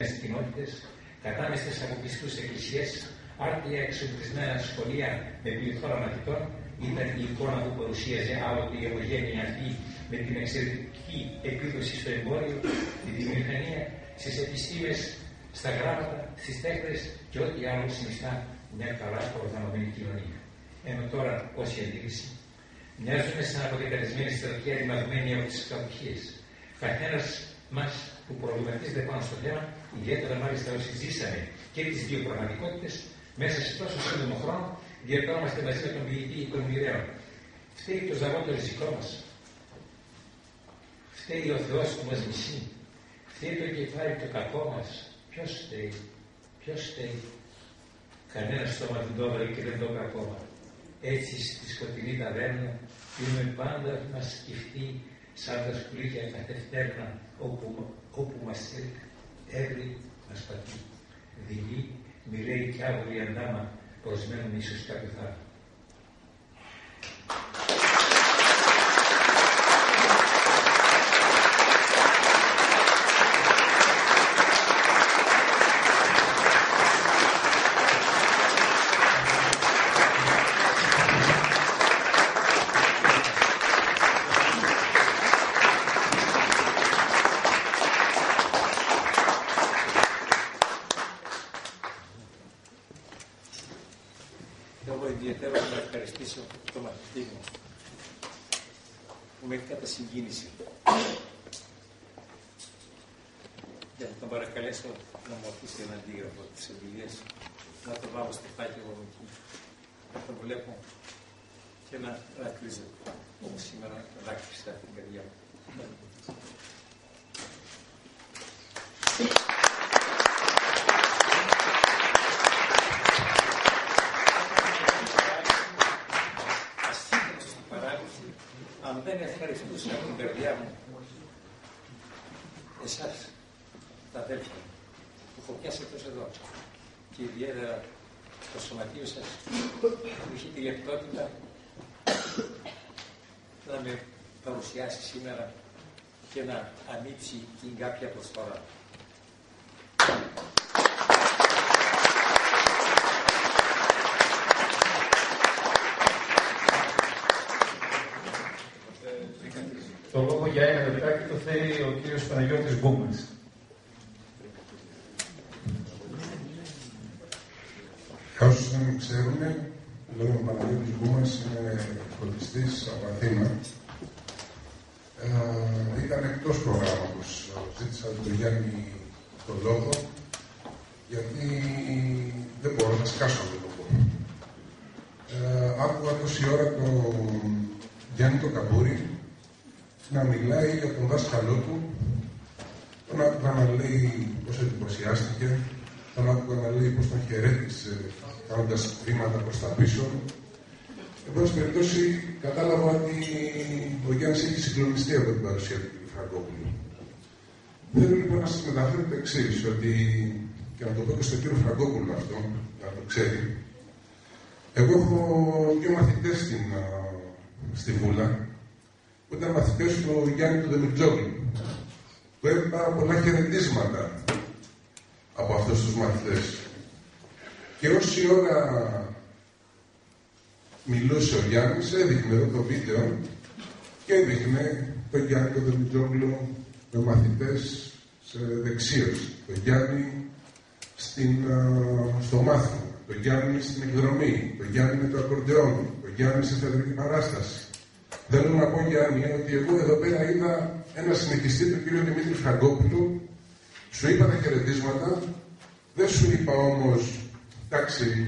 κοινότητες, κατάμεστες αποκλειστούς εκκλησίες, άρτια εξοπλισμένα σχολεία με πληθώρα μαθητών, ήταν η εικόνα που παρουσίαζε άλλοτε η ομογένεια αυτή με την εξαιρετική επίδοση στο εμπόριο, τη βιομηχανία, στις επιστήμες, στα γράμματα, στις τέχνες και ό,τι άλλο συνιστά μια καλά οργανωμένη κοινωνία. Ενώ τώρα, όσοι αντίληψη, μοιάζουμε σαν αποδεκατισμένοι στρατοί αντιμαγμένοι από τις κατοχίες. Καθένας μας που προβληματίζεται πάνω στο θέμα, ιδιαίτερα μάλιστα όσοι ζήσαμε και τις δύο πραγματικότητες, μέσα σε τόσο σύντομο χρόνο, διαπραγματευόμαστε μαζί με τον ποιητή των μοιραίων. Φταίει το ζαγό το ριζικό μας. Φταίει ο Θεός που μας μισεί. Φταίει το κεφάλι το κακό μας. Ποιος φταίει? Ποιος φταίει? Κανένα στόμα δεν το έβαλε και δεν το είπε ακόμα. Έτσι στη σκοτεινή ταβέρνα πίνουμε πάντα να σκεφτεί σαν τα σκουλίκια καθευτέρνα όπου μας έβρι μας πατεί. Δειλή, μοιραίοι κι άβολοι αντάμα προσμένουν ίσως κάποιο θάρρο. Το μαθητή μου που με έχει κατασυγκίνηση και θα τον παρακαλέσω να μου αφήσει ένα αντίγραφο της εμπειρίας, να το βάλω στο φάκι εγώ εκεί, να το βλέπω και να δάκρυζε όπως σήμερα δάκρυσα την καρδιά μου. Αν δεν ευχαριστούσα την καρδιά μου, εσάς, τα αδέλφια μου, που έχω πιάσει εκτός εδώ, και ιδιαίτερα το σωματείο σας, που έχει τη λεπτότητα να με παρουσιάσει σήμερα και να ανοίξει την κάποια προσφορά. Το λόγο για ένα λεπτάκι το θέλει ο κύριος Παναγιώτης Γκούμας. Όσους δεν με ξέρουν, λέγομαι Παναγιώτης Γκούμας, είμαι φωτιστής από Αθήνα. Ήταν εκτός προγράμματος. Ζήτησα τον Γιάννη τον λόγο, γιατί δεν μπορώ να σκάσω με το λόγο. Άκουγα τόση ώρα τον Γιάννη τον Καμπούρη να μιλάει για τον δάσκαλό του, τον άκουγα να λέει πώς εντυπωσιάστηκε, τον άκουγα να λέει πώς τον χαιρέτησε, κάνοντας βήματα προς τα πίσω. Εν πάση περιπτώσει, κατάλαβα ότι ο Γιάννης έχει συγκλονιστεί από την παρουσία του κ. Φραγκόπουλου. Θέλω λοιπόν να σας μεταφέρω το εξής, ότι, και να το πω και στον κ. Φραγκόπουλο αυτό, να το ξέρει, εγώ έχω δύο μαθητές στη Βούλα, που ήταν μαθητές του Γιάννη του Δημητρόπουλου, που έπαιρνε πάρα πολλά χαιρετίσματα από αυτούς τους μαθητές. Και όση ώρα μιλούσε ο Γιάννης, έδειχνε εδώ το βίντεο και έδειχνε τον Γιάννη του Δημητρόπουλου με μαθητές σε δεξίωση. Τον Γιάννη στο μάθημα, τον Γιάννη στην εκδρομή, τον Γιάννη με το ακορντεόν, τον Γιάννη σε θεατρική παράσταση. Θέλω να πω, Γιάννη, ότι εγώ εδώ πέρα είδα ένα συνεχιστή του κ. Δημήτρη Φραγκόπουλου. Σου είπα τα χαιρετίσματα, δεν σου είπα όμως, εντάξει,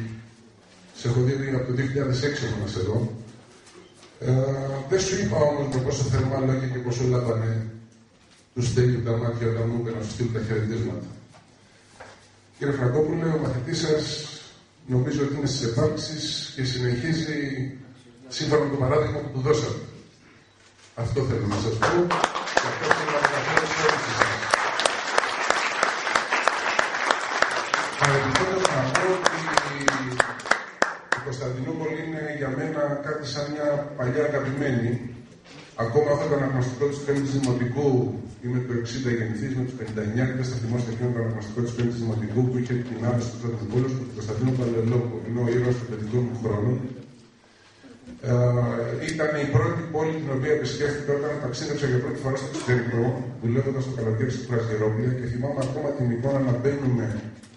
σε έχω δει από το 2006 έχω να σε δω. Δεν σου είπα όμως με πόσο θερμά λόγια και πόσο λάβανε του στέλνουν τα μάτια όταν μου είπε να σου στείλουν τα χαιρετίσματα. Κύριε Φραγκόπουλε, ο μαθητής σας νομίζω ότι είναι στις επάρξεις και συνεχίζει σύμφωνα με το παράδειγμα που του δώσατε. Αυτό θέλω να σας πω και αυτό θέλω να μεταφέρω σε όλους εσάς. Παρεμπιπτόντως να πω ότι η Κωνσταντινούπολη είναι για μένα κάτι σαν μια παλιά αγαπημένη. Ακόμα αυτό το αναγνωστικό της Πέμπτης Δημοτικού Είμαι το 60 γεννηθής με τους 59 στα θυμόστε εκείνο το αναγνωστικό της Πέμπτης Δημοτικού που είχε την άδεια του Στρατοπόλου του Κωνσταντίνου Παλαιολόγου, ενώ ο ήρωας των παιδικών μου χρόνων. Ήταν η πρώτη πόλη την οποία επισκέφθηκα όταν ταξίδεψα για πρώτη φορά στο εξωτερικό, δουλεύοντας το καλοκαίρι στην Πρασινοπούλια και θυμάμαι ακόμα την εικόνα να μπαίνουμε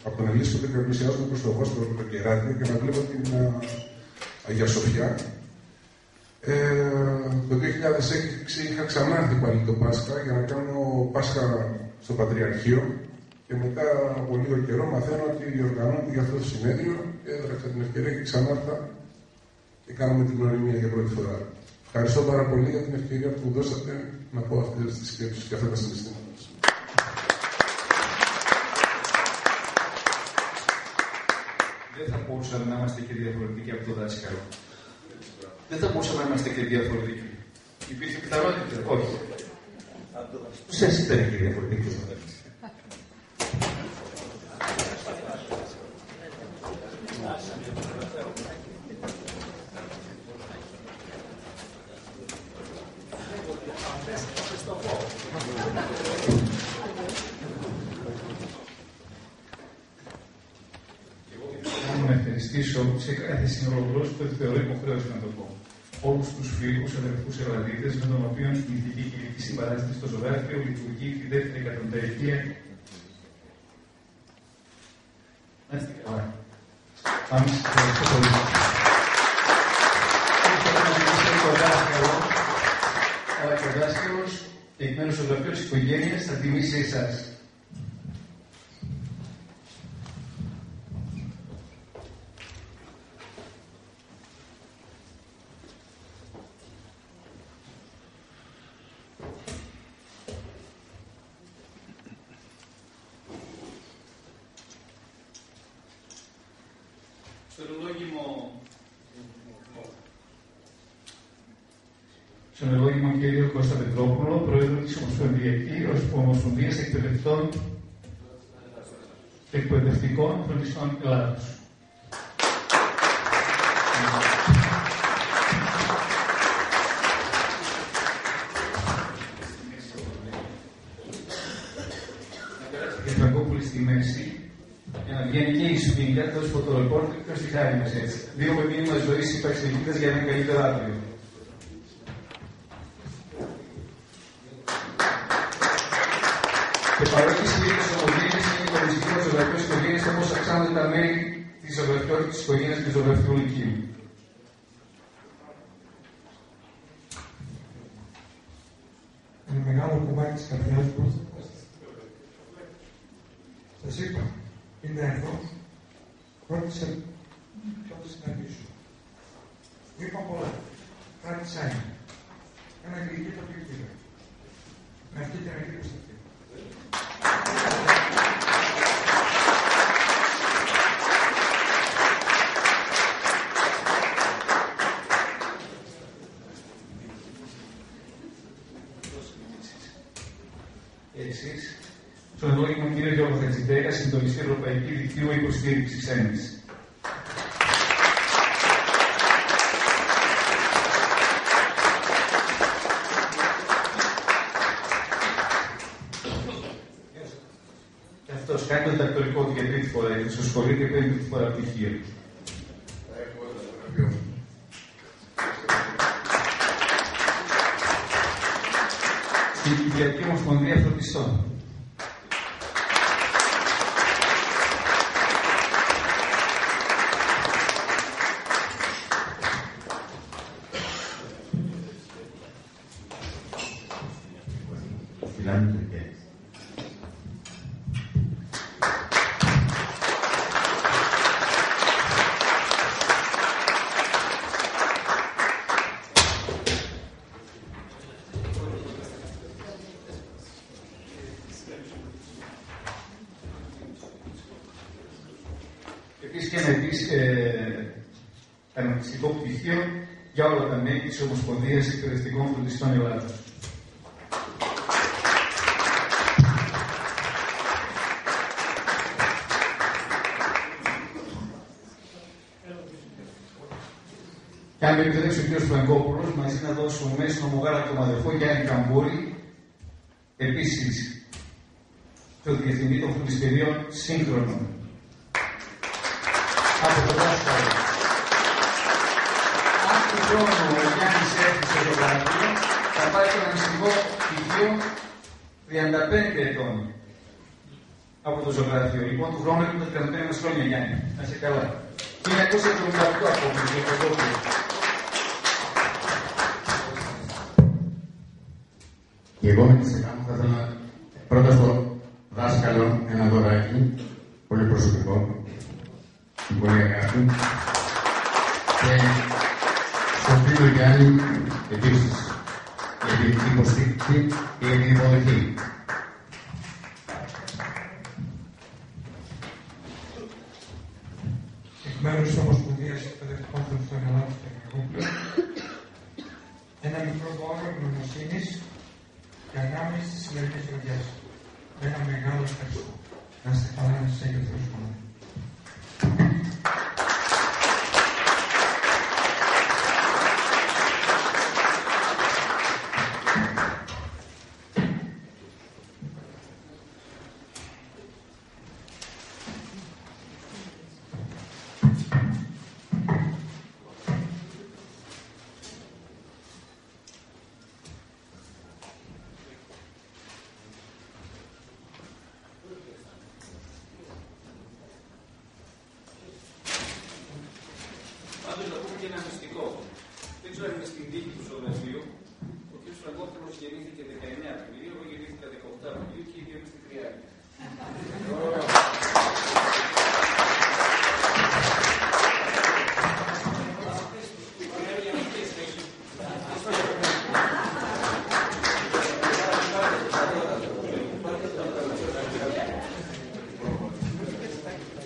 από τον Ελίσσο και να πλησιάζουμε προς το Βόσπορο το κεράδιο και να βλέπω την Αγία Σοφιά. Το 2006 είχα ξανάρθει πάλι το Πάσχα για να κάνω Πάσχα στο Πατριαρχείο και μετά από λίγο καιρό μαθαίνω ότι διοργανώνεται για αυτό το συνέδριο και έδραξα την ευκαιρία και ξανάρθα και κάναμε την γνωριμία για πρώτη φορά. Ευχαριστώ πάρα πολύ για την ευκαιρία που μου δώσατε να πω αυτές τις σκέψεις και αυτά τα συναισθήματα. Δεν θα μπορούσαμε να είμαστε και διαφορετικοί από το δάσκαλο. Δεν θα μπορούσαμε να είμαστε και διαφορετικοί. Υπήρχε πιθανότητα. Όχι. Σας ήταν και διαφορετικοί. Θέλω να ευχαριστήσω σε κάθε σύνολο που θεωρώ υποχρέωση να το πω. Όλους τους φίλους, αδερφούς Ελλαδίτες, με τον οποίο η ηθική και ηλική συμπαράσταση στο ζωγράφιο λειτουργεί τη δεύτερη εκατονταετία. Να είστε καλά. Πάμε σε ευχαριστώ πολύ. Αλλά και ο δάσκαλος, εκ μέρους του ζωγραφείου της οικογένειας, θα τιμήσει εσάς. Στον ελόγιμο κύριο Κώστα Πετρόπουλο, πρόεδρο της Ομοσπονδίας Εκπαιδευτικών Φροντιστών Ελλάδος. Και Φραγκόπουλη στη μέση, για να βγαίνει και η σφίγγα, τόσο φωτορεπόρτερ και ως τη χάρη μας έτσι. Δύο με μήνυμα ζωής υπαξιδικήτας για ένα καλύτερο αύριο. Και παρότι οι συλλήβδες ομογένειες είναι η κοριστική των ζωγραφιών της οικογένειας, όπως αυξάνονται τα μέρη της ζωγραφιότητας της οικογένειας και του ζωγραφικού λυκείου. Ένα μεγάλο κομμάτι της καρδιάς μου. Σας είπα, είναι εδώ, ρώτησε τότε συναντήσω. Είπα πολλά, κράτησα ένα γλυκί το πλήκτηκα. Με αυτή την αγγλική αυτή. Εσείς, στον ελόγιμο κύριο Γιώργο Χατζηδέκα, συντονιστή Ευρωπαϊκή Δικτύου Υποστήριξης ΕΝΗΣ. Και αυτός κάνει το διδακτορικό του για τρίτη φορά, γιατί στο σχολείο και παίρνει τρίτη φορά πτυχίο. Στην Κυπριακή Ομοσπονδία Φροντιστών. Επίσης και ένα κανονιστικό πτυχίο για όλα τα μέλη της Ομοσπονδίας Εκπαιδευτικών Φροντιστών Ελλάδος. Και αν με επιτρέψει ο κ. Φραγκόπουλος, μαζί να δώσουμε μέσα στον Ομογάλακτο αδερφό Γιάννη Καμπούρη, επίσης το Διευθυντή των Φροντιστηρίων Σύγχρονων. Από το δάσκαλο. Αν του χρόνου ο Γιάννης έρθει στο ζωγραφείο, θα πάρει το αναγκαστικό πτυχίο 35 ετών από το ζωγραφείο. Λοιπόν, του χρόνου έχουμε 35 χρόνια, Γιάννη. Να είσαι καλά. 1978 από το ζωγραφείο. Και εγώ με τη σειρά μου θα ήθελα πρώτα στο δάσκαλο ένα δωράκι, πολύ προσωπικό, πολύ αγάπη, και στον φίλο Γιάννη επίσης, για την υποστήριξη και την υποδοχή. Εκ μέρους της Ομοσπονδίας Εκπαιδευτικών Φροντιστών Ελλάδος και Μεγαλούπολης, ένα μικρό δώρο ευγνωμοσύνης και αγάπης στις σημερινές εορτές. Ένα μεγάλο ευχαριστώ. Να είστε καλά, να σας έχει ο Θεός καλά.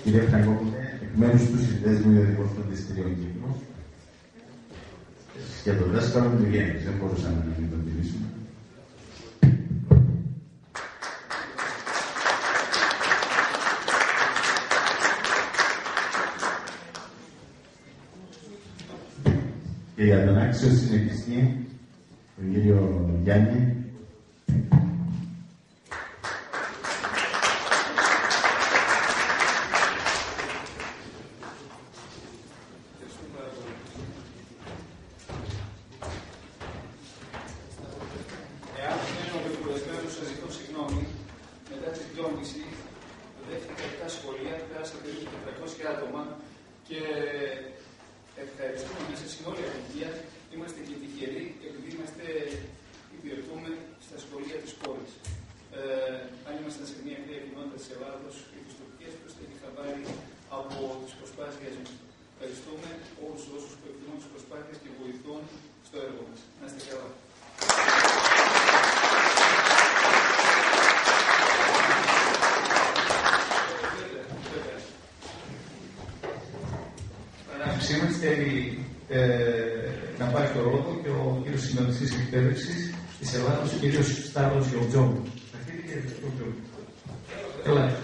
Κύριε Φραγκόπουλε, εκ μέρους του Συνδέσμου Ιδιωτικών Φροντιστηρίων Κύπρος, για τον δάσκαλο του Γιάννη, δεν μπορούσαμε να μην τον τηρήσουμε. Και για τον άξιο συνεχιστή, τον κύριο Γιάννη, να πάρει το ρόλο και ο κύριος Συντονιστής Εκπαίδευσης της Ελλάδος, ο κύριος Σταύρος Γεωργιώμου. Αρχίζει και Γεωργιώμου. Καλά.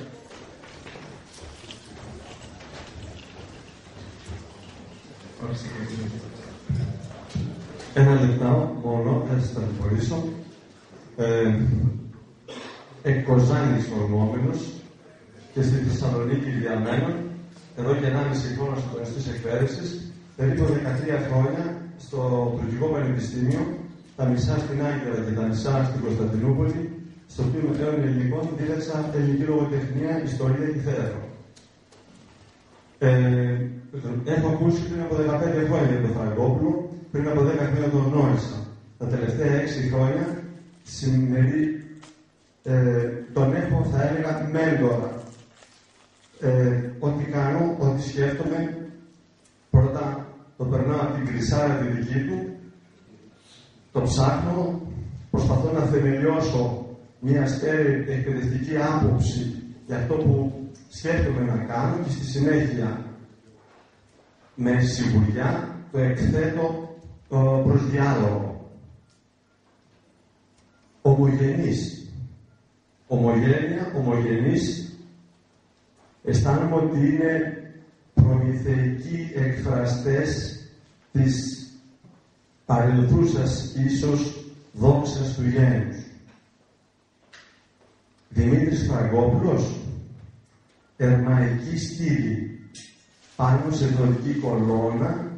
Ένα λεπτό μόνο, θα σας ταλαιπωρήσω. Εκ Κοζάνης ορμόμενος και στη Θεσσαλονίκη διαμένων, εδώ και 1,5 χρόνο στο Συντονιστής Εκπαίδευσης, περίπου 13 χρόνια στο Τουρκικό Πανεπιστήμιο, τα μισά στην Άγκυρα και τα μισά στην Κωνσταντινούπολη, στο οποίο μετέων ελληνικών δίδαξα ελληνική λογοτεχνία, ιστορία και θέατρο. Έχω ακούσει πριν από 15 χρόνια για τον Φραγκόπουλο, πριν από 10 χρόνια τον γνώρισα. Τα τελευταία 6 χρόνια τον έχω, θα έλεγα, μέντορα. Ό,τι κάνω, ό,τι σκέφτομαι, πρώτα το περνάω από την κρυσάρα τη δική του, το ψάχνω, προσπαθώ να θεμελιώσω μια στέρεη εκπαιδευτική άποψη για αυτό που σκέφτομαι να κάνω και στη συνέχεια με σιγουριά το εκθέτω προς διάλογο. Ομογενής. Ομογένεια, ομογενής, αισθάνομαι ότι είναι προμηθεϊκοί εκφραστές της παρελθούσας ίσως δόξας του γένους. Δημήτρης Φραγκόπουλος, ερμαϊκή στήλη πάνω σε δωρική κολόνα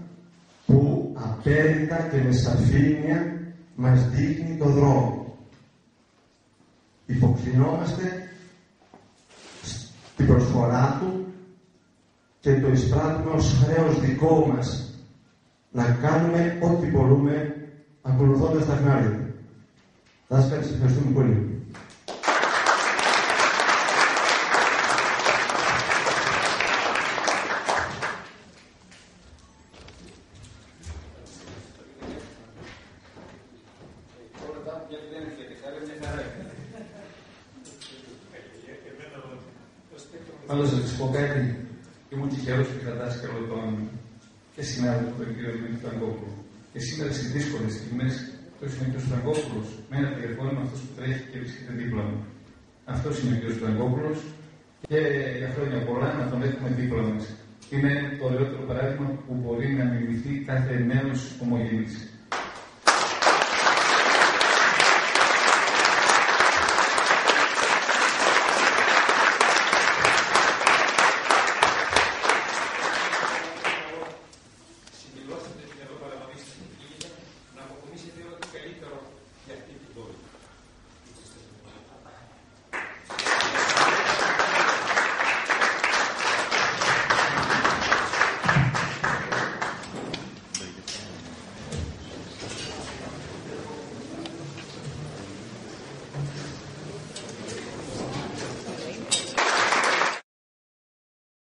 που απέραντα και με σαφήνεια μας δείχνει το δρόμο. Υποκλεινόμαστε στην προσφορά του και το εισπράττουμε ως χρέος δικό μας να κάνουμε ό,τι μπορούμε ακολουθώντας τα χνάρια του. Δάσκαλοι, σας ευχαριστούμε πολύ. Πάντως να σας πω κάτι, ήμουν τυχερός που είχα δάσκαλο και συνάδελφο τον κύριο Δημήτρη Φραγκόπουλο. Και σήμερα στις δύσκολες στιγμές, αυτός είναι ο κ. Φραγκόπουλος, με ένα τηλεφώνημα αυτός που τρέχει και βρίσκεται δίπλα μου. Αυτός είναι ο κ. Φραγκόπουλος και για χρόνια πολλά να τον έχουμε δίπλα μας. Είναι το ωραιότερο παράδειγμα που μπορεί να μιμηθεί κάθε νέος ομογενής. Να αποκομίσετε ό,τι καλύτερο για αυτή την πόλη.